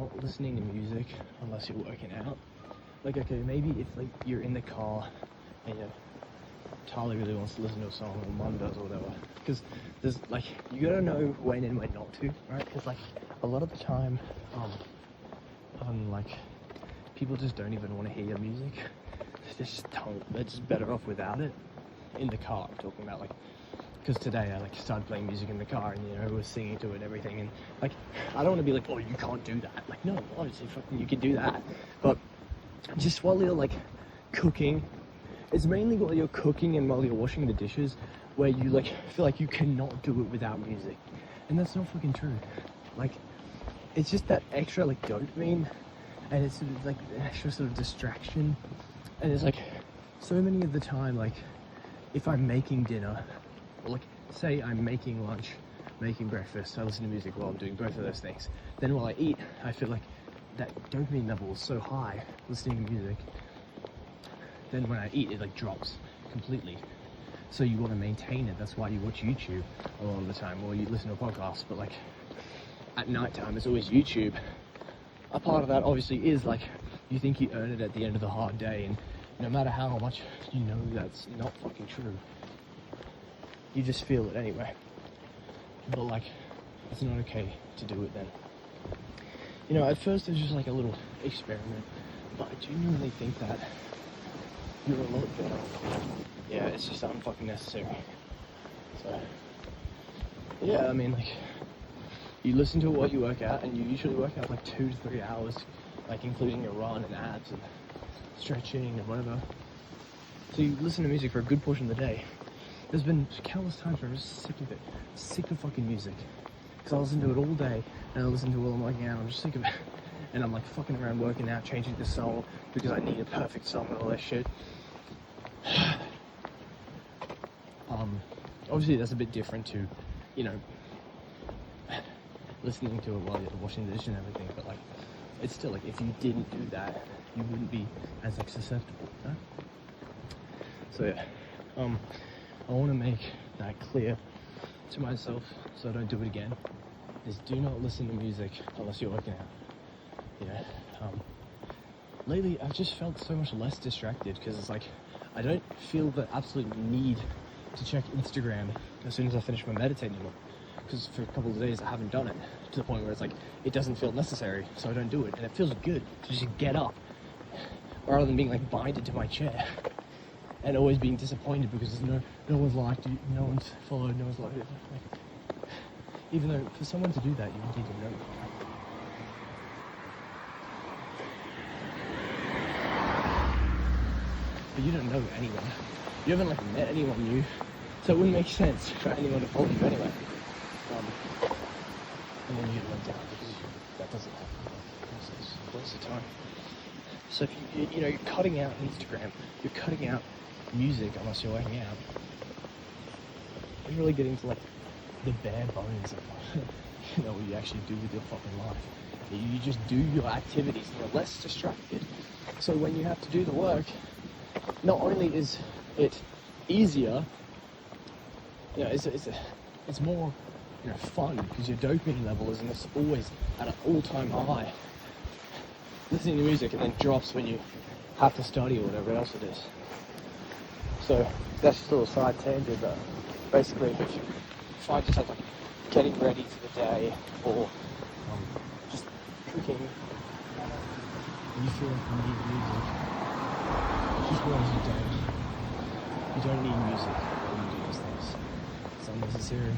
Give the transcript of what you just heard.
not listening to music unless you're working out. Like, okay, maybe if like you're in the car and Charlie really wants to listen to a song, or Mum does, or whatever. Because there's like, you gotta know when and when not to, right? Because like a lot of the time, like people just don't even want to hear your music. They just don't. They're just better off without it. In the car, I'm talking about, like, because today I like started playing music in the car and was singing to it and everything, and like I don't want to be like, oh, you can't do that. Like, no, obviously fucking you can do that, but just while you're like cooking, it's mainly while you're cooking and while you're washing the dishes where you like feel like you cannot do it without music, and that's not fucking true. Like, it's just that extra like dopamine, and it's like an extra sort of distraction, and it's like so many of the time, like if I'm making dinner, or like say I'm making lunch, making breakfast, I listen to music while I'm doing both of those things. Then while I eat, I feel like that dopamine level is so high listening to music. Then when I eat, it like drops completely. So you want to maintain it. That's why you watch YouTube a lot of the time, or you listen to a podcast. But like at night time, it's always YouTube. A part of that obviously is like you think you earn it at the end of the hard day, and no matter how much you know that's not fucking true, you just feel it anyway. But like, it's not okay to do it then. At first it was just like a little experiment, but I genuinely think that you're a lot better. Yeah, it's just unfucking necessary. So, yeah, I mean, like, you listen to it while you work out, and you usually work out like 2 to 3 hours, like including your run and abs and stretching and whatever. So you listen to music for a good portion of the day. There's been countless times where I'm just sick of it, sick of fucking music. Because I listen to it all day, and I listen to it while I'm working out, I'm just sick of it. And I'm like fucking around working out, changing the song, because I need a perfect song and all that shit. Obviously that's a bit different to, listening to it while you're washing the dishes and everything, but like, it's still like, if you didn't do that, you wouldn't be as like susceptible, huh? So yeah, I want to make that clear to myself so I don't do it again, is do not listen to music unless you're working out. Lately I've just felt so much less distracted, because it's like, I don't feel the absolute need to check Instagram as soon as I finish my meditating anymore, because for a couple of days I haven't done it, to the point where it's like, it doesn't feel necessary, so I don't do it, and it feels good to just get up, rather than being like binded to my chair, and always being disappointed because no one's liked it, no one's followed, no one's liked it. Like, even though for someone to do that, you need to know. But you don't know anyone. You haven't like met anyone new, so it wouldn't make sense for anyone to follow you anyway. And then you get let down because that doesn't happen. It's a waste of time. So if you're cutting out Instagram, you're cutting out music unless you're working out. You're really getting to like the bare bones of what you actually do with your fucking life. You just do your activities and you're less distracted. So when you have to do the work, not only is it easier, it's more fun, because your dopamine level isn't always at an all-time high. Listening to music, and then drops when you have to study or whatever else it is. So that's just a little side tangent, but basically if you find yourself like getting ready for the day, or just cooking, and you feel like you need music, just realize you don't need music when you do these things. It's unnecessary.